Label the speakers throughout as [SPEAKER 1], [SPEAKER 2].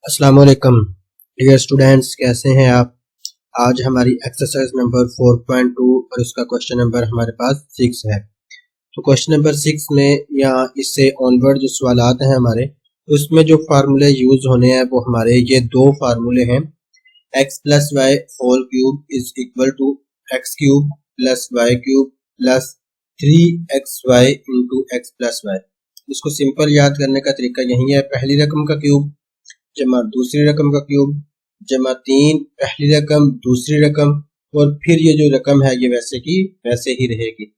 [SPEAKER 1] अस्सलाम वालेकुम dear students, कैसे हैं आप। आज हमारी एक्सरसाइज नंबर 4.2 और उसका क्वेश्चन नंबर हमारे पास 6 है। तो क्वेश्चन नंबर 6 में यहाँ इससे ऑनवर्ड जो सवालात हैं हमारे, उसमें जो फार्मूले यूज होने हैं वो हमारे ये दो फार्मूले हैं। x plus y whole cube is equal to x cube plus y cube plus 3xy into x plus y. इसको सिंपल याद करने का तरीका यही है, पहली रकम का क्यूब जमा दूसरी रकम का क्यूब जमा 3 पहली रकम दूसरी रकम, और फिर ये जो रकम है ये वैसे की वैसे ही रहेगी।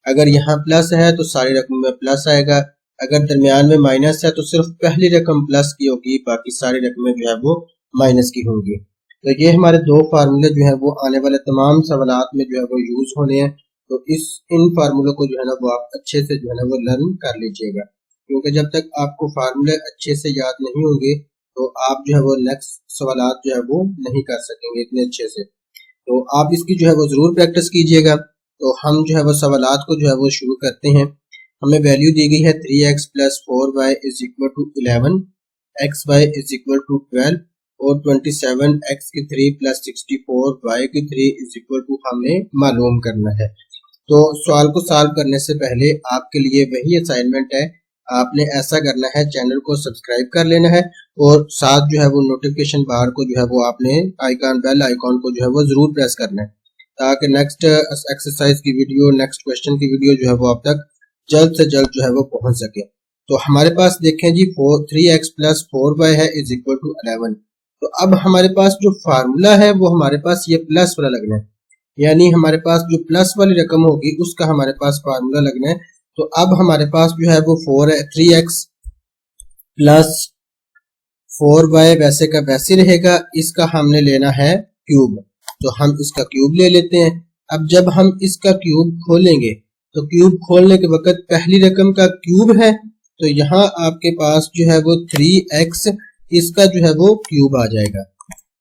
[SPEAKER 1] अगर यहाँ प्लस है तो सारी रकम में प्लस आएगा, अगर दरमियान में माइनस है तो सिर्फ पहली रकम प्लस की होगी, बाकी सारी रकमें जो है वो माइनस की होंगी। तो ये हमारे दो फार्मूले जो है वो आने वाले तमाम सवालात में जो है वो यूज होने हैं। तो इन फार्मूलों को जो है ना वो आप अच्छे से जो है ना वो लर्न कर लीजिएगा, क्योंकि जब तक आपको फार्मूले अच्छे से याद नहीं होंगे तो आप जो है वो नेक्स्ट सवालात जो है वो नहीं कर सकेंगे इतने अच्छे से। तो आप इसकी जो है वो ज़रूर प्रैक्टिस कीजिएगा। तो हम जो है वो सवालात को जो है वो शुरू करते हैं। हमें वैल्यू दी गई है 3x plus 4y is equal to 11, xy is equal to 12 और 27x की 3 प्लस 64y की 3 इज इक्वल टू हमें मालूम करना है। तो सवाल को सॉल्व करने से पहले आपके लिए वही असाइनमेंट है, आपने ऐसा करना है, चैनल को सब्सक्राइब कर लेना है और साथ जो है वो नोटिफिकेशन बार को जो है वो आपने बेल आइकॉन को जो है वो जरूर प्रेस करना है, ताकि नेक्स्ट एक्सरसाइज की वीडियो, नेक्स्ट क्वेश्चन की वीडियो जो है वो आप तक जल्द से जल्द जो है वो पहुंच सके। तो हमारे पास देखें जी 3x प्लस 4y है इज इक्वल टू 11। तो अब हमारे पास जो फार्मूला है वो हमारे पास ये प्लस वाला लगना है, यानी हमारे पास जो प्लस वाली रकम होगी उसका हमारे पास फार्मूला लगना है। तो अब हमारे पास जो है वो 3x प्लस 4y वैसे का वैसे रहेगा, इसका हमने लेना है क्यूब, तो हम इसका क्यूब ले लेते हैं। अब जब हम इसका क्यूब खोलेंगे तो क्यूब खोलने के वक्त पहली रकम का क्यूब है, तो यहाँ आपके पास जो है वो 3x इसका जो है वो क्यूब आ जाएगा।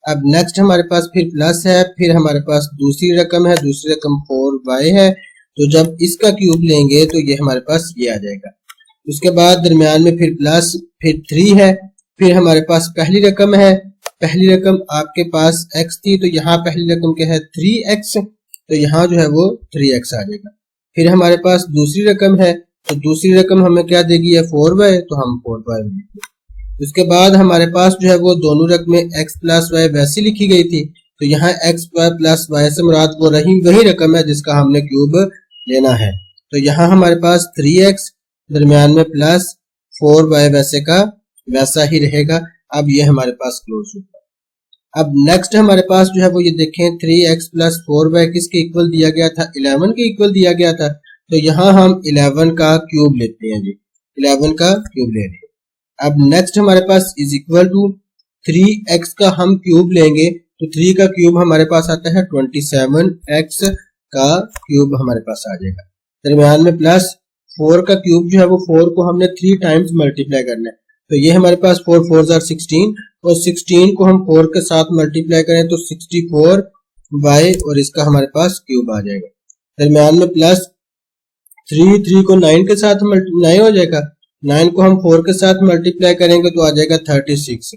[SPEAKER 1] अब नेक्स्ट हमारे पास फिर प्लस है, फिर हमारे पास दूसरी रकम है, दूसरी रकम 4y है, तो जब इसका क्यूब लेंगे तो ये हमारे पास ये आ जाएगा। उसके बाद दरमियान में फिर प्लस, फिर 3 है, फिर हमारे पास पहली रकम है, पहली रकम आपके पास x थी तो यहाँ पहली रकम क्या है 3x, तो यहाँ जो है वो 3x आ जाएगा। फिर हमारे पास दूसरी रकम है, तो दूसरी रकम हमें क्या देगी है 4y, तो हम 4y लेंगे। उसके बाद हमारे पास जो है वो दोनों रकमें x प्लस वाई वैसी लिखी गई थी, तो यहाँ x प्लस वाई से मुराद वो वही रकम है जिसका हमने क्यूब लेना है। तो यहाँ हमारे पास 3x दरमियान में प्लस 4y वैसे का वैसा ही रहेगा। अब ये हमारे पास क्लोज होगा। अब नेक्स्ट हमारे पास जो है वो ये देखें 3x प्लस 4y किसके इक्वल दिया गया था, 11 के इक्वल दिया गया था, तो यहाँ हम 11 का क्यूब लेते हैं जी, 11 का क्यूब ले रहे हैं। अब नेक्स्ट हमारे पास इज इक्वल टू 3x का हम क्यूब लेंगे, तो 3 का क्यूब हमारे पास आता है 27x का क्यूब हमारे पास आ जाएगा। दरमियान में प्लस 4 का क्यूब जो है वो 4 को हमने 3 टाइम्स मल्टीप्लाई करना है, तो ये हमारे पास 4 4 16 और 16 को हम 4 के साथ मल्टीप्लाई करें तो 64y और इसका हमारे पास क्यूब आ जाएगा। दरमियान में प्लस 3 को 9 के साथ 9 हो जाएगा, 9 को हम 4 के साथ मल्टीप्लाई करेंगे तो आ जाएगा 36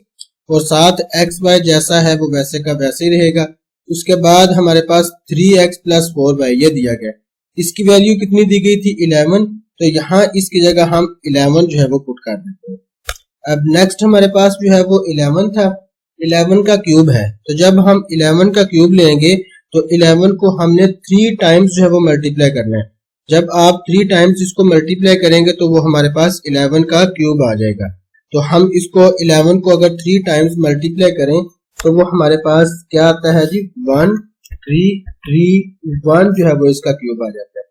[SPEAKER 1] और साथ xy जैसा है वो वैसे का वैसे ही रहेगा। उसके बाद हमारे पास 3x प्लस 4y ये दिया गया, इसकी वैल्यू कितनी दी गई थी 11, तो यहाँ इसकी जगह हम 11 जो है वो पुट कर देते हैं। अब नेक्स्ट हमारे पास जो है वो 11 था, 11 का क्यूब है, तो जब हम 11 का क्यूब लेंगे तो 11 को हमने 3 टाइम्स जो है वो मल्टीप्लाई करना है। जब आप 3 टाइम्स इसको मल्टीप्लाई करेंगे तो वो हमारे पास 11 का क्यूब आ जाएगा। तो हम इसको 11 को अगर 3 टाइम्स मल्टीप्लाई करें तो वो हमारे पास क्या आता है जी 1331 जो है वो इसका क्यूब आ जाता है।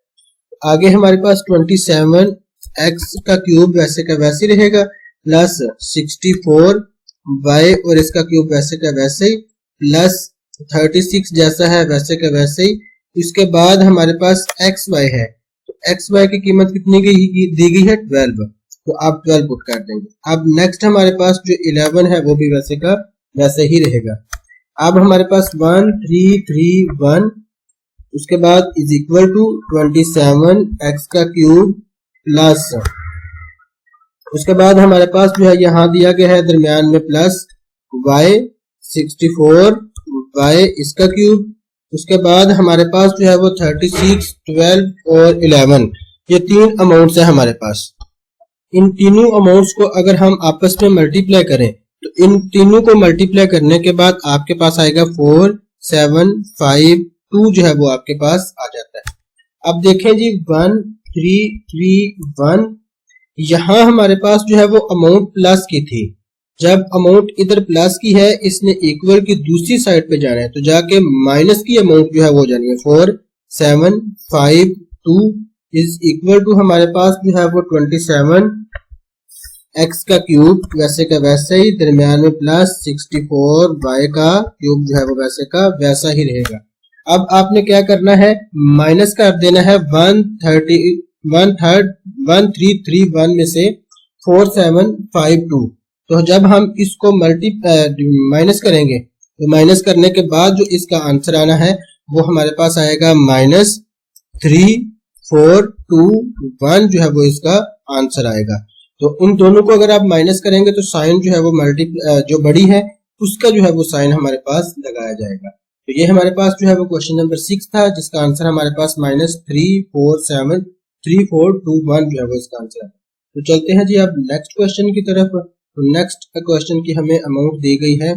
[SPEAKER 1] आगे हमारे पास 27x का क्यूब वैसे का वैसे रहेगा प्लस 64y और इसका क्यूब वैसे का वैसे ही प्लस 36 जैसा है वैसे का वैसे ही। इसके बाद हमारे पास xy है, तो xy की कीमत कितनी दी गई है 12, तो आप 12 पुट कर देंगे। अब नेक्स्ट हमारे पास जो 11 है वो भी वैसे का वैसे ही रहेगा। अब हमारे पास 1331 उसके बाद इज इक्वल टू 27x का क्यूब प्लस, उसके बाद हमारे पास जो है यहाँ दिया गया है दरमियान में प्लस वाई 64 वाई इसका क्यूब, उसके बाद हमारे पास जो है वो 36, 12 और 11, ये 3 अमाउंट्स है हमारे पास। इन तीनों अमाउंट्स को अगर हम आपस में मल्टीप्लाई करें तो इन तीनों को मल्टीप्लाई करने के बाद आपके पास आएगा 4, 7, 5, 2 जो है वो आपके पास आ जाता है। अब देखें जी 1, 3, 3, 1, यहाँ हमारे पास जो है वो अमाउंट प्लस की थी। जब अमाउंट इधर प्लस की है, इसने इक्वल की दूसरी साइड पे जाना है, तो जाके माइनस की अमाउंट जो है वो जानी है। 4, 7, 5, 2 इज इक्वल टू हमारे पास जो है वो 27 एक्स का क्यूब वैसे का वैसे ही, दरमियान में प्लस 64 वाई का क्यूब जो है वो वैसे का वैसा ही रहेगा। अब आपने क्या करना है, माइनस कर देना है 1331 में से 4752। तो जब हम इसको माइनस करेंगे तो माइनस करने के बाद जो इसका आंसर आना है वो हमारे पास आएगा -3421 जो है वो इसका आंसर आएगा। तो उन दोनों को अगर आप माइनस करेंगे तो साइन जो है वो जो बड़ी है उसका जो है वो साइन हमारे पास लगाया जाएगा। तो ये हमारे पास जो है वो क्वेश्चन नंबर 6 था, जिसका आंसर हमारे पास -347341 जो है वो इसका आंसर है। तो चलते हैं जी अब नेक्स्ट क्वेश्चन की तरफ। तो नेक्स्ट क्वेश्चन की हमें अमाउंट दी गई है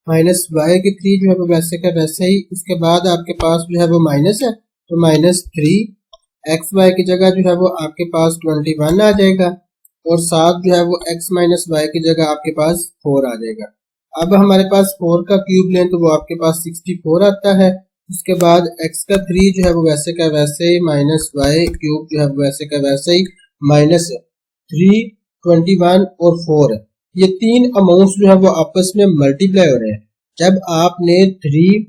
[SPEAKER 1] -y की 3 जो है वो वैसे का वैसे ही। उसके बाद आपके पास जो है वो माइनस है, तो -3 एक्स वाई की जगह जो है वो आपके पास 21 आ जाएगा, और साथ जो है वो x माइनस वाई की जगह आपके पास 4 आ जाएगा। अब हमारे पास 4 का क्यूब लें तो वो आपके पास 64 आता है। उसके बाद x का 3 जो है वो वैसे का वैसे ही, माइनस वाई क्यूब जो है वो वैसे का वैसे ही, -3, 21 और 4, ये 3 अमाउंट्स जो है वो आपस में मल्टीप्लाई हो रहे हैं। जब आपने 3,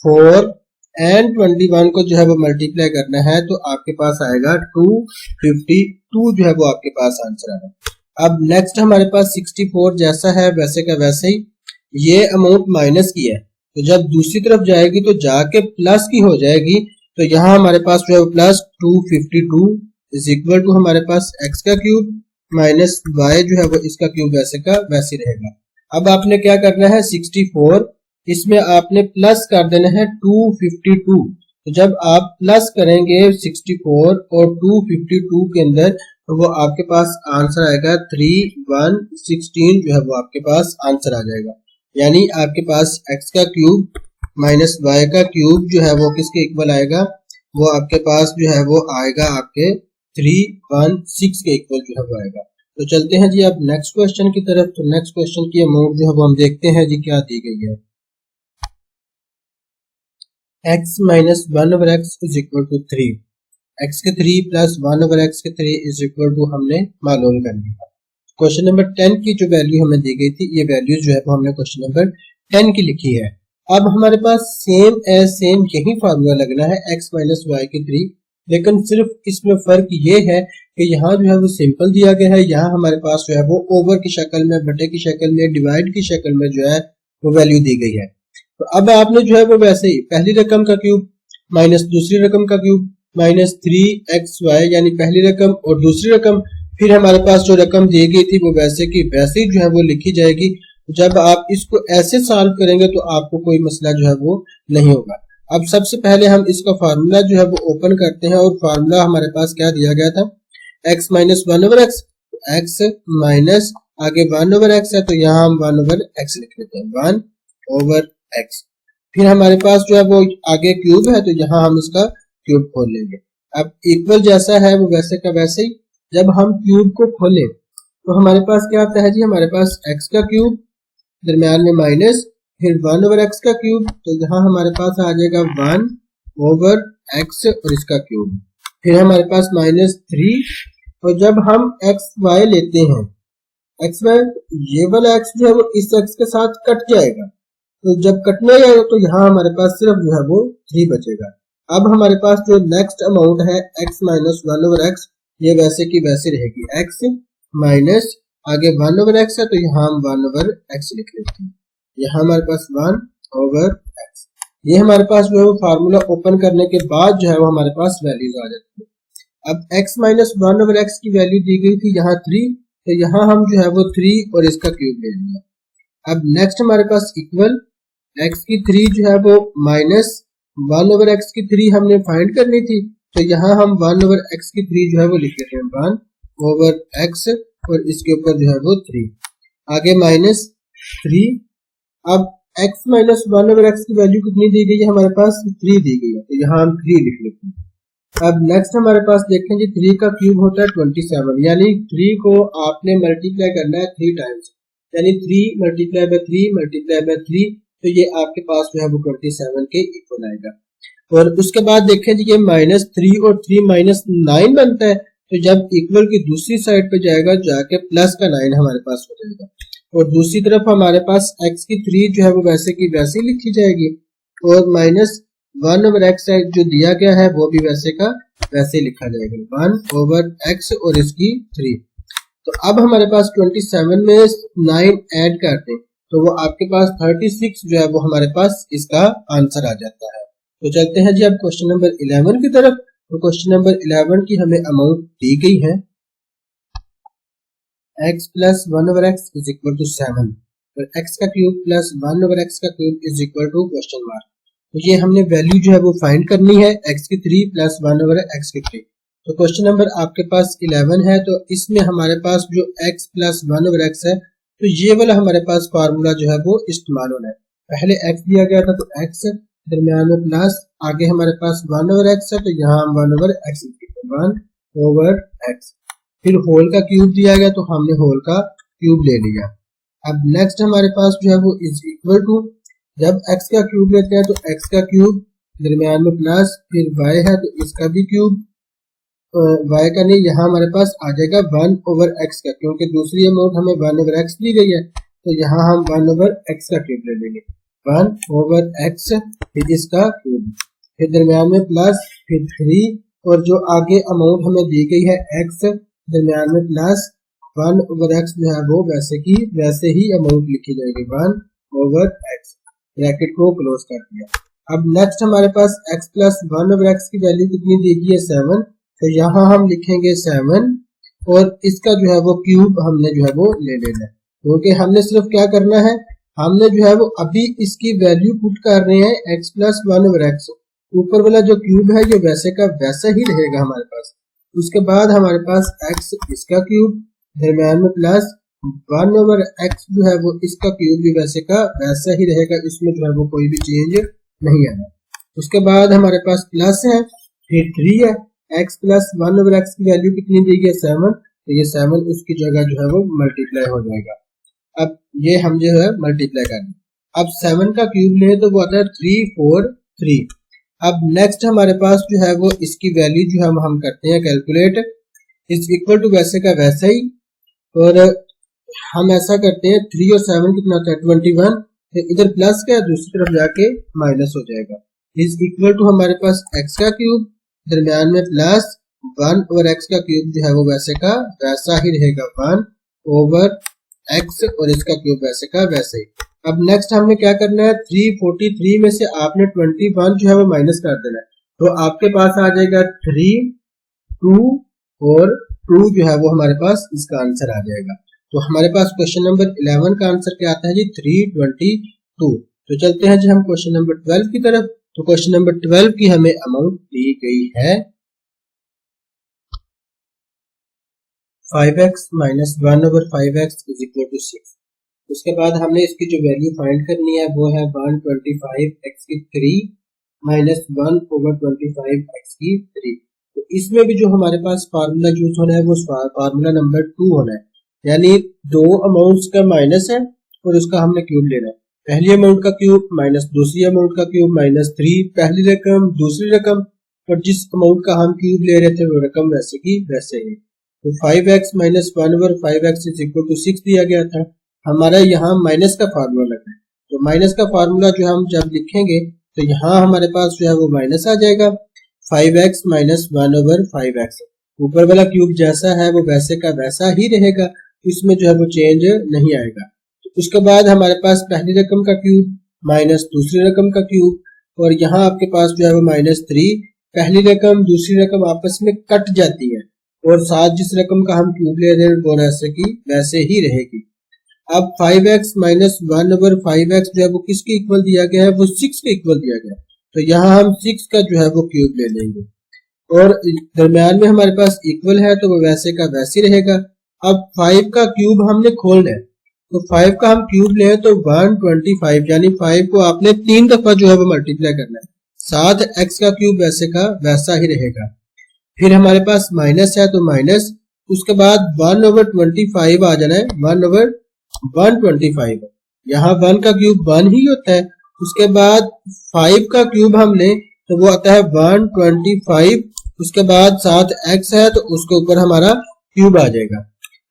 [SPEAKER 1] 4 एंड 21 को जो है वो मल्टीप्लाई करना है तो आपके पास आएगा 252 जो है वो आपके पास आंसर आएगा। अब नेक्स्ट हमारे पास 64 जैसा है वैसे का वैसे ही, ये अमाउंट माइनस की है, तो जब दूसरी तरफ जाएगी तो जाके प्लस की हो जाएगी। तो यहाँ हमारे पास जो है वो +252 इज इक्वल टू हमारे पास x का क्यूब माइनस y जो है वो इसका क्यूब वैसे का वैसे रहेगा। अब आपने क्या करना है, 64 इसमें आपने प्लस कर देना है 252। तो जब आप प्लस करेंगे 64 और 252 के अंदर तो वो आपके पास आंसर आएगा 3116 जो है वो आपके पास आंसर आ जाएगा। यानी आपके पास x का क्यूब माइनस y का क्यूब जो है वो किसके इक्वल आएगा, वो आपके पास जो है वो आएगा आपके 316 के इक्वल जो है वो आएगा। तो चलते हैं जी अब नेक्स्ट क्वेश्चन की तरफ। तो नेक्स्ट क्वेश्चन की अमाउंट जो है वो हम देखते हैं जी क्या दी गई है। x minus 1/x is equal to 3, x के 3 प्लस 1/x के 3 इज इक्वल टू हमने मालूम कर लिया। क्वेश्चन नंबर 10 की जो वैल्यू हमें दी गई थी, ये वैल्यू जो है वो हमने क्वेश्चन नंबर 10 की लिखी है। अब हमारे पास सेम एज सेम यही फार्मूला लगना है x माइनस वाई की 3, लेकिन सिर्फ इसमें फर्क ये है कि यहाँ जो है वो सिंपल दिया गया है, यहाँ हमारे पास जो है वो ओवर की शक्ल में, बटे की शक्ल में, डिवाइड की शक्ल में जो है वो वैल्यू दी गई है। तो अब आपने जो है वो वैसे ही पहली रकम का क्यूब माइनस दूसरी रकम का क्यूब -3xy यानी पहली रकम और दूसरी रकम, फिर हमारे पास जो रकम दी गई थी वो वैसे की वैसे ही जो है वो लिखी जाएगी। जब आप इसको ऐसे सॉल्व करेंगे तो आपको कोई मसला जो है वो नहीं होगा। अब सबसे पहले हम इसका फार्मूला जो है वो ओपन करते हैं, और फार्मूला हमारे पास क्या दिया गया था, x minus 1/x, x minus आगे 1/x है तो यहाँ हम 1/x लिख लेते हैं, 1/x। फिर हमारे पास जो है वो आगे क्यूब है तो यहाँ हम इसका क्यूब खोल लेंगे। अब इक्वल जैसा है वो वैसे का वैसे ही, जब हम क्यूब को खोलें तो हमारे पास क्या आता है जी, हमारे पास x का क्यूब दरमियान में माइनस, फिर 1/x का क्यूब, तो यहाँ हमारे पास आ जाएगा 1/x और इसका क्यूब, फिर हमारे पास -3। और जब हम xy लेते हैं, xy ये वाला x जो है वो इस x के साथ कट जाएगा, तो जब कटने जाएगा तो यहाँ हमारे पास सिर्फ जो है वो 3 बचेगा। अब हमारे पास जो नेक्स्ट अमाउंट है x माइनस 1/x, ये वैसे की वैसे रहेगी, x माइनस आगे 1/x है तो यहाँ हम 1/x लिख लेते हैं, यहाँ हमारे पास 1/x। ये हमारे पास जो है वो फार्मूला ओपन करने के बाद जो है वो हमारे पास वैल्यूज आ जाती है। अब x माइनस 1 ओवर एक्स की वैल्यू दी गई थी यहाँ 3, तो यहाँ हम जो है वो 3 और इसका क्यूब ले लिया। अब नेक्स्ट हमारे पास इक्वल x की 3 जो है वो माइनस 1 ओवर एक्स की 3 हमने फाइंड करनी थी, तो यहाँ हम 1 ओवर एक्स की 3 जो है वो लिख लेते हैं 1 ओवर x और इसके ऊपर जो है वो 3, आगे माइनस 3। अब x माइनस 1 ओवर एक्स की वैल्यू कितनी दी गई है हमारे पास 3 दी गई है, तो यहाँ हम 3 लिख लेते हैं। अब नेक्स्ट हमारे पास देखें जी 3 का क्यूब होता है 27, यानी 3 को आपने मल्टीप्लाई करना है 3 टाइम्स, यानी 3 मल्टीप्लाई बाय 3 मल्टीप्लाई बाय 3, तो ये आपके पास जो है वो 27 के इक्वल आएगा। और उसके बाद देखें जी ये माइनस 3 और 3 माइनस 9 बनता है, तो जब इक्वल की दूसरी साइड पे जाएगा जाके प्लस का 9 हमारे पास हो जाएगा, और दूसरी तरफ हमारे पास x की 3 जो है वो वैसे की वैसे ही लिखी जाएगी, और माइनस 1 ओवर एक्स जो दिया गया है वो भी वैसे का वैसे लिखा जाएगा 1 ओवर x और इसकी 3। तो अब हमारे पास 27 में 9 ऐड करते हैं तो वो आपके पास 36 जो है वो हमारे पास इसका आंसर आ जाता है। तो चलते हैं जी अब क्वेश्चन नंबर 11 की तरफ। तो क्वेश्चन नंबर 11 की हमें अमाउंट दी गई है x plus 1 over x is equal to 7 और x का क्यूब प्लस 1 ओवर एक्स का cube is equal to question mark. तो ये हमने वैल्यू जो है वो फाइंड करनी है x की 3 प्लस 1 ओवर एक्स की 3। तो क्वेश्चन नंबर आपके पास 11 है, तो इसमें हमारे पास जो x प्लस 1 ओवर एक्स है, तो ये वाला हमारे पास फार्मूला जो है वो इस्तेमाल होना है। पहले x दिया गया था तो x दरमियान में प्लस, आगे हमारे पास 1 ओवर एक्स है तो यहाँ हम 1 ओवर एक्स 1 ओवर एक्स, फिर होल का क्यूब दिया गया तो हमने होल का क्यूब ले लिया। अब नेक्स्ट हमारे पास जो है वो इज इक्वल टू, जब x का क्यूब लेते हैं तो x का क्यूब दरमियान में प्लस, फिर y है तो इसका भी क्यूब, y का नहीं, यहाँ हमारे पास आ जाएगा 1 ओवर x का, क्योंकि दूसरी अमाउंट हमें 1 ओवर x दी गई है तो यहाँ हम 1 ओवर x का क्यूब ले लेंगे 1 ओवर x, फिर इसका क्यूब, फिर दरमियान में प्लस, फिर 3, और जो आगे अमाउंट हमें दी गई है x दरमियान में प्लस 1 ओवर एक्स जो है वो वैसे की वैसे ही अमाउंट लिखी जाएगी 1 ओवर एक्स, ब्रैकेट को क्लोज कर दिया। अब नेक्स्ट हमारे पास x प्लस 1 ओवर एक्स की वैल्यू कितनी दी गई है 7, तो यहाँ हम लिखेंगे 7 और इसका जो है वो क्यूब हमने जो है वो ले लेना है, क्योंकि हमने सिर्फ क्या करना है, हमने जो है वो अभी इसकी वैल्यू पुट कर रहे हैं x प्लस 1 ओवर एक्स, ऊपर वाला जो क्यूब है ये वैसे का वैसा ही रहेगा हमारे पास। उसके बाद हमारे पास x इसका क्यूब दरमियान में प्लस 1 ओवर x जो है वो इसका क्यूब भी वैसे का वैसा ही रहेगा, इसमें जो है वो कोई भी चेंज नहीं आना। उसके बाद हमारे पास प्लस है, फिर 3 है, x प्लस 1 ओवर एक्स की वैल्यू कितनी दी गई है 7, तो ये 7 उसकी जगह जो है वो मल्टीप्लाई हो जाएगा। अब ये हम जो है मल्टीप्लाई कर दें, अब 7 का क्यूब लें तो वो आता है 3 4 3। अब नेक्स्ट हमारे पास जो है वो इसकी वैल्यू जो है हम करते हैं कैलकुलेट, इज इक्वल टू वैसे का वैसा ही, और हम ऐसा करते हैं 3 और 7 कितना होता है 21, तो इधर प्लस का दूसरी तरफ जाके माइनस हो जाएगा, इज इक्वल टू हमारे पास x का क्यूब दरमियान में प्लस 1 ओवर x का क्यूब जो है वो वैसे का वैसा ही रहेगा 1 ओवर x और इसका क्यूब वैसे का वैसे ही। अब नेक्स्ट हमने क्या करना है, 343 में से आपने 21 जो है वो माइनस कर देना है, तो आपके पास आ जाएगा 3 2 और 2 जो है वो हमारे पास इसका आंसर आ जाएगा। तो हमारे पास क्वेश्चन नंबर 11 का आंसर क्या आता है जी 322। तो चलते हैं जी हम क्वेश्चन नंबर 12 की तरफ। तो क्वेश्चन नंबर 12 की हमें अमाउंट दी गई है 5x minus 1 over 5x is equal to 6। उसके बाद हमने इसकी जो वैल्यू फाइंड करनी है वो है 125x की 3 माइनस 1 ओवर 25x की 3। तो इसमें भी जो हमारे पास फार्मूला यूज होना है वो फार्मूला नंबर 2 होना है, यानी दो अमाउंट्स का माइनस है और उसका हमने क्यूब लेना है। पहली अमाउंट का क्यूब माइनस दूसरी अमाउंट का क्यूब माइनस 3, पहली रकम दूसरी रकम, और जिस अमाउंट का हम क्यूब ले रहे थे वो रकम वैसे की वैसे ही। तो 5x minus 1 over 5x is equal to 6 दिया गया था, हमारा यहाँ माइनस का फार्मूला लगा है, तो माइनस का फार्मूला जो हम जब लिखेंगे तो यहाँ हमारे पास जो है वो माइनस आ जाएगा 5x माइनस 1 ओवर 5x, ऊपर वाला क्यूब जैसा है वो वैसे का वैसा ही रहेगा, इसमें जो है वो चेंज नहीं आएगा। तो उसके बाद हमारे पास पहली रकम का क्यूब माइनस दूसरी रकम का क्यूब, और यहाँ आपके पास जो है वो -3, पहली रकम दूसरी रकम आपस में कट जाती है और साथ जिस रकम का हम क्यूब ले रहे हैं वो वैसे की वैसे ही रहेगी। अब 5x माइनस 1/5x जो है वो किसके इक्वल दिया गया है, वो 6 के इक्वल दिया गया है। तो यहाँ हम 6 का जो है वो क्यूब ले लेंगे और दरम्यान में हमारे पास इक्वल है तो वो वैसे का वैसे ही रहेगा। अब 5 का क्यूब हमने खोलना है, तो 5 का हम क्यूब लें तो 125, यानी 5 को आपने 3 दफा जो है वो मल्टीप्लाई करना है, साथ x का क्यूब वैसे का वैसा ही रहेगा। फिर हमारे पास माइनस है तो माइनस, उसके बाद 1/25 आ जाना है, 1/125। यहाँ 1 का क्यूब 1 ही होता है। उसके बाद 5 का क्यूब हम लें तो वो आता है 125, उसके बाद साथ x है तो उसके ऊपर हमारा क्यूब आ जाएगा।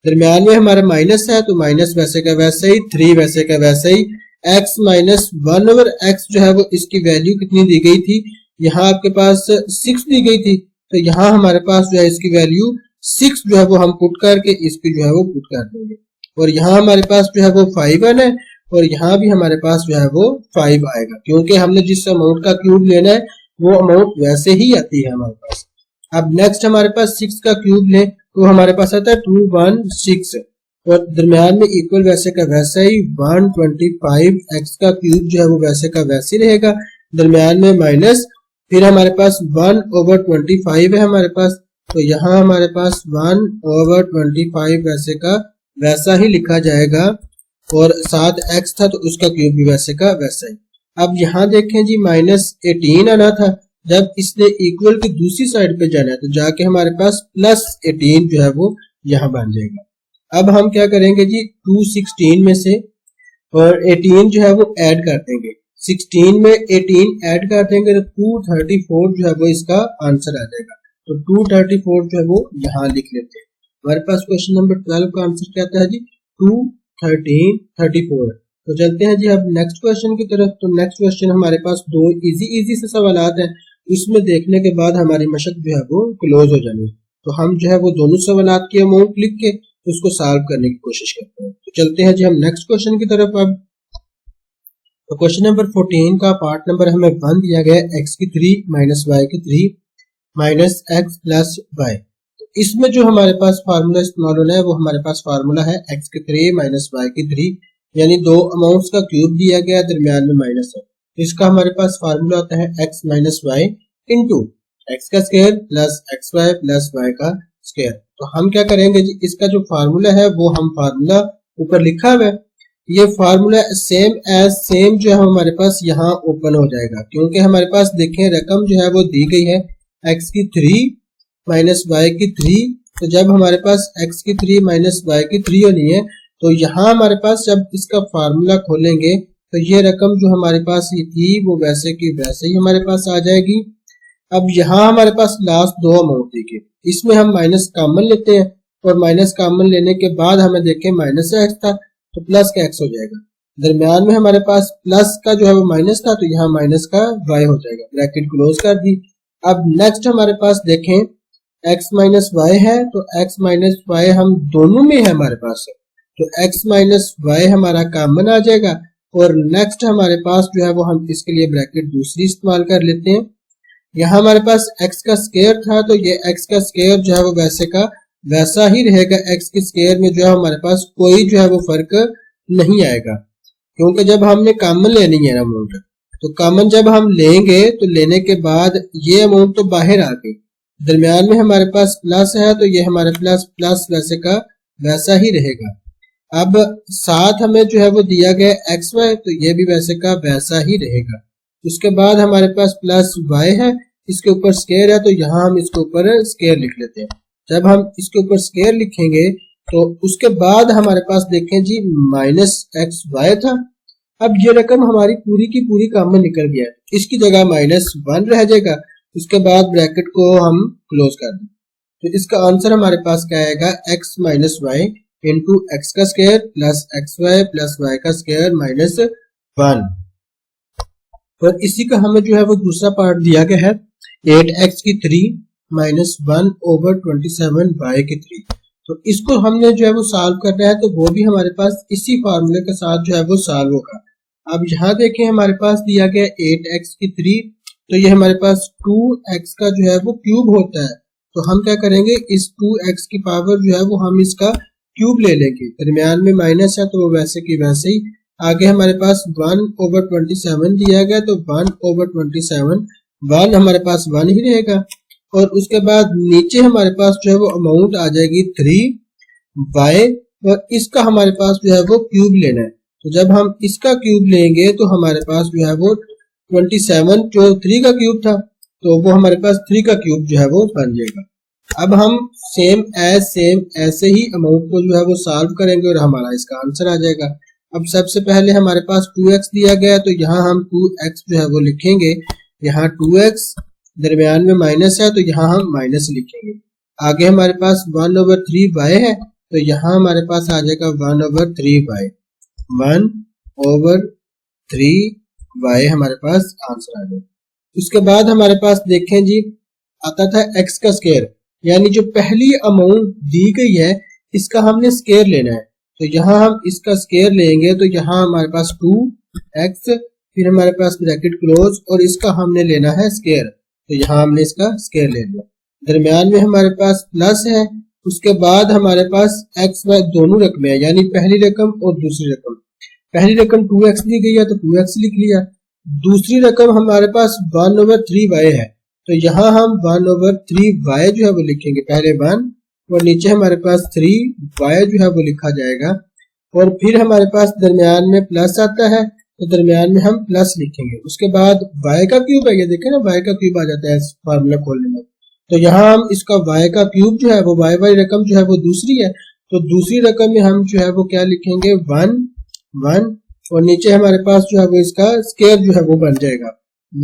[SPEAKER 1] दरम्यान में हमारा माइनस है तो माइनस वैसे का वैसे ही, 3 वैसे का वैसे ही, x माइनस 1/x जो है वो इसकी वैल्यू कितनी दी गई थी, यहाँ आपके पास 6 दी गई थी, तो यहाँ हमारे पास जो है इसकी वैल्यू 6 जो है वो हम पुट करके इसकी जो है वो पुट कर देंगे और यहाँ हमारे पास जो है वो 5 है और यहाँ भी हमारे पास जो है वो 5 आएगा, क्योंकि हमने जिस अमाउंट का क्यूब लेना है वो अमाउंट वैसे ही आती है हमारे पास। अब नेक्स्ट हमारे पास 6 का क्यूब लें तो हमारे पास आता है 216 और दरम्यान में इक्वल वैसे का वैसा ही 125, x का क्यूब जो है वो वैसे का वैसे ही रहेगा, दरम्यान में माइनस, फिर हमारे पास 1/25 है हमारे पास, तो यहाँ हमारे पास 1/25 वैसे का वैसा ही लिखा जाएगा और साथ x था तो उसका क्यूब भी वैसे का वैसा ही। अब यहाँ देखें जी -18 आना था, जब इसने इक्वल की दूसरी साइड पे जाना है तो जाके हमारे पास +18 जो है वो यहाँ बन जाएगा। अब हम क्या करेंगे जी, 216 में से और 18 जो है वो ऐड कर देंगे, 16 में 18 ऐड कर देंगे तो 234 जो है वो इसका आंसर आ जाएगा। तो 234 जो है वो यहाँ लिख लेते हैं। हमारे पास क्वेश्चन नंबर 12 का आंसर क्या आता है जी, 234। तो चलते हैं जी अब नेक्स्ट क्वेश्चन की तरफ। तो नेक्स्ट क्वेश्चन हमारे पास दो इजी से सवालात हैं, इसमें देखने के बाद हमारी मशक जो है वो क्लोज हो जानी है। तो हम जो है वो दोनों सवालात की अमाउंट लिख के उसको सॉल्व करने की कोशिश करते हैं। तो चलते हैं जी हम नेक्स्ट क्वेश्चन की तरफ। अब तो क्वेश्चन नंबर 14 का पार्ट नंबर हमें 1 दिया गया है, x की 3 माइनस y की 3 माइनस x प्लस y। इसमें जो हमारे पास फार्मूला इस्तेमाल होना है वो हमारे पास फार्मूला है x की 3 माइनस y की 3, यानी दो अमाउंट्स का क्यूब दिया गया, दरमियान में माइनस है, तो इसका हमारे पास फार्मूला होता है x minus Y into x का square plus x Y plus Y का स्क्वायर। तो हम क्या करेंगे जी, इसका जो फार्मूला है वो हम फार्मूला ऊपर लिखा हुआ है, ये फार्मूला सेम एज सेम जो है हमारे पास यहाँ ओपन हो जाएगा, क्योंकि हमारे पास देखें रकम जो है वो दी गई है x की 3 माइनस वाई की 3। तो जब हमारे पास x की 3 माइनस वाई की 3 होनी है तो यहाँ हमारे पास जब इसका फार्मूला खोलेंगे तो ये रकम जो हमारे पास ये थी वो वैसे की वैसे ही हमारे पास आ जाएगी। अब यहाँ हमारे पास लास्ट दो अमाउंट देखिए, इसमें हम माइनस कॉमन लेते हैं और माइनस कॉमन लेने के बाद हमें देखें माइनस का एक्स था तो प्लस का एक्स हो जाएगा, दरमियान में हमारे पास प्लस का जो है वो माइनस था तो यहाँ माइनस का वाई हो जाएगा, ब्रैकेट क्लोज कर दी। अब नेक्स्ट हमारे पास देखें x माइनस वाई है तो x माइनस वाई हम दोनों में है हमारे पास, तो x माइनस वाई हमारा कॉमन आ जाएगा और नेक्स्ट हमारे पास जो है वो हम इसके लिए ब्रैकेट दूसरी इस्तेमाल कर लेते हैं। यहाँ हमारे पास x का स्क्वायर था तो ये x का स्क्वायर जो है वो वैसे का वैसा ही रहेगा, x के स्क्वायर में जो है हमारे पास कोई जो है वो फर्क नहीं आएगा, क्योंकि जब हमने कॉमन लेनी है अमाउंट तो कॉमन जब हम लेंगे तो लेने के बाद ये अमाउंट तो बाहर आ गई, दरमियान में हमारे पास प्लस है तो ये हमारे प्लस प्लस वैसे का वैसा ही रहेगा। अब साथ हमें जो है वो दिया गया एक्स वाई तो ये भी वैसे का वैसा ही रहेगा। उसके बाद हमारे पास प्लस वाई है, इसके ऊपर स्क्वायर है तो यहाँ हम इसके ऊपर स्क्वायर लिख लेते हैं। जब हम इसके ऊपर स्क्वायर लिखेंगे तो उसके बाद हमारे पास देखें जी माइनस एक्स वाई था, अब ये रकम हमारी पूरी की पूरी कॉमन निकल गया है, इसकी जगह -1 रह जाएगा, उसके बाद ब्रैकेट को हम क्लोज कर दें। तो इसका आंसर हमारे पास क्या आएगा, x minus Y into x का square plus x Y plus Y का स्क्वायर -1। और इसी का हमें जो है वो दूसरा पार्ट दिया गया है 8x की 3 माइनस 1/27 y की 3। तो इसको हमने जो है वो सॉल्व करना है तो वो भी हमारे पास इसी फार्मूले के साथ जो है वो सॉल्व होगा। अब यहाँ देखें हमारे पास दिया गया 8x की 3, तो ये हमारे पास 2x का जो है वो क्यूब होता है। तो हम क्या करेंगे, इस 2x की पावर जो है वो हम इसका क्यूब ले लेंगे, दरमियान में माइनस है तो वो वैसे की वैसे ही। आगे हमारे पास 1/27 दिया गया, तो 1/27 1 हमारे पास 1 ही रहेगा। और उसके बाद नीचे हमारे पास जो है वो अमाउंट आ जाएगी 3y, और इसका हमारे पास जो है वो क्यूब लेना है। तो जब हम इसका क्यूब लेंगे तो हमारे पास जो है वो 27 जो 3 का क्यूब था, तो वो हमारे पास 3 का क्यूब जो है वो बन जाएगा। अब हम सेम ऐसे ही अमाउंट को जो है वो सॉल्व करेंगे और हमारा इसका आंसर आ जाएगा। अब सबसे पहले हमारे पास 2x दिया गया, तो यहाँ हम 2x जो है वो लिखेंगे। यहाँ 2x दरमियान में माइनस है, तो यहाँ हम माइनस लिखेंगे। आगे हमारे पास 1/3y है, तो यहाँ हमारे पास आ जाएगा 1/3y। 1/3y हमारे पास आंसर आ जाएगा। उसके बाद हमारे पास देखें जी, आता था x का स्क्वायर, यानी जो पहली अमाउंट दी गई है इसका हमने स्क्वायर लेना है। तो यहाँ हम इसका स्क्वायर लेंगे, तो यहाँ हमारे पास 2x, फिर हमारे पास ब्रैकेट क्लोज, और इसका हमने लेना है स्क्वायर। तो यहाँ हमने इसका स्क्वायर ले लिया। दरमियान में हमारे पास प्लस है, उसके बाद हमारे पास x y दोनों रकमें हैं, यानी पहली रकम और दूसरी रकम। पहली रकम 2x दी गई है तो 2x लिख लिया। दूसरी रकम हमारे पास 1/3y है, तो यहाँ हम 1/3y जो है वो लिखेंगे, पहले 1 और नीचे हमारे पास 3y जो है वो लिखा जाएगा। और फिर हमारे पास दरमियान में प्लस आता है, तो दरमियान में हम प्लस लिखेंगे। उसके बाद y का क्यूब है, ये देखें ना y का क्यूब आ जाता है फार्मूला खोलने में। तो यहाँ हम इसका y का क्यूब जो है वो y वाली रकम जो है वो दूसरी है, तो दूसरी रकम में हम जो है वो क्या लिखेंगे, 1 1, और नीचे हमारे पास जो है वो इसका स्क्वायर जो है वो बन जाएगा।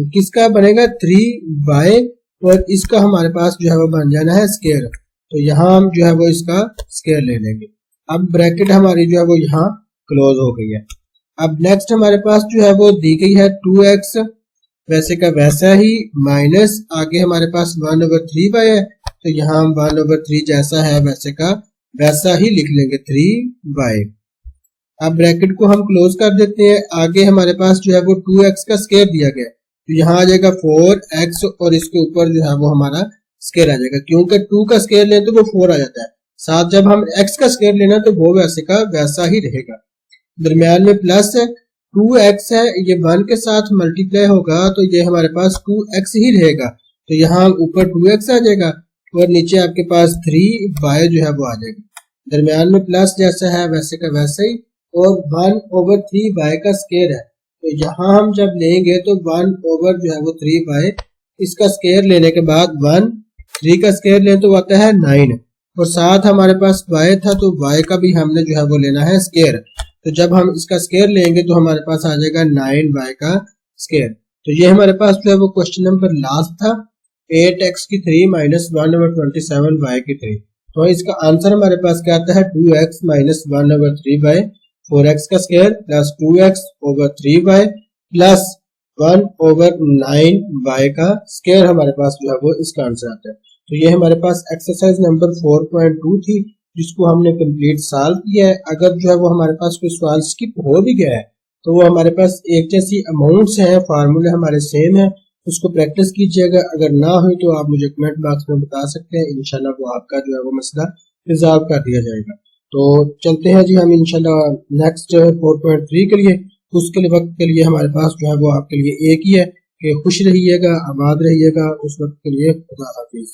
[SPEAKER 1] किसका बनेगा, 3y, और इसका हमारे पास जो है वो बन जाना है स्क्वायर। तो यहाँ हम जो है वो इसका स्क्वायर ले लेंगे। अब ब्रैकेट हमारी जो है वो यहाँ क्लोज हो गई है। अब नेक्स्ट हमारे पास जो है वो दी गई है 2x वैसे का वैसा ही, माइनस आगे हमारे पास 1/3y है, तो यहाँ हम 1/3 जैसा है वैसे का वैसा ही लिख लेंगे 3y। अब ब्रैकेट को हम क्लोज कर देते हैं। आगे हमारे पास जो है वो 2x का स्क्वायर दिया गया, तो यहाँ आ जाएगा 4x, और इसके ऊपर जो है वो हमारा स्क्वायर आ जाएगा। क्योंकि 2 का स्क्वायर लें तो वो 4 आ जाता है, साथ जब हम x का स्क्वायर लेना तो वो वैसे का वैसा ही रहेगा। दरमियान में प्लस है, 2x है, ये 1 के साथ मल्टीप्लाई होगा तो ये हमारे पास 2x ही रहेगा। तो यहाँ ऊपर 2x आ जाएगा और नीचे आपके पास 3y जो है वो आ जाएगा। दरमियान में प्लस जैसा है वैसे का वैसे ही, और 1/3y का स्क्वायर है, तो यहाँ हम जब लेंगे तो 1 जो है वो 3y, इसका स्क्वायर लेने के बाद 3 का स्क्वायर लें तो आता है 9, और साथ हमारे पास y था तो y का भी हमने जो है वो लेना है स्क्वायर। तो जब हम इसका स्क्वायर लेंगे तो हमारे पास आ जाएगा 9y का स्क्वायर। तो ये हमारे पास जो है वो क्वेश्चन नंबर लास्ट था, 8x की 3 माइनस 1/27y की 3। तो इसका आंसर हमारे पास क्या आता है, 2x माइनस 1/3y 4x का square plus 2x/3y plus 1/9y का स्क्वायर हमारे पास जो है वो इसका आंसर आता है। तो ये हमारे पास एक्सरसाइज नंबर 4.2 थी, जिसको हमने कंप्लीट सॉल्व किया है। अगर जो है वो हमारे पास कोई सवाल स्किप हो भी गया है तो वो हमारे पास एक जैसी अमाउंट्स हैं, फार्मूले हमारे सेम है, उसको प्रैक्टिस कीजिएगा। अगर ना हो तो आप मुझे कमेंट बॉक्स में बता सकते हैं, इंशाल्लाह वो आपका जो है वो मसला रिजॉल्व कर दिया जाएगा। तो चलते हैं जी हम इंशाल्लाह नेक्स्ट 4.3 के लिए। उसके लिए वक्त के लिए हमारे पास जो है वो आपके लिए एक ही है कि खुश रहिएगा, आबाद रहिएगा। उस वक्त के लिए खुदा हाफिज।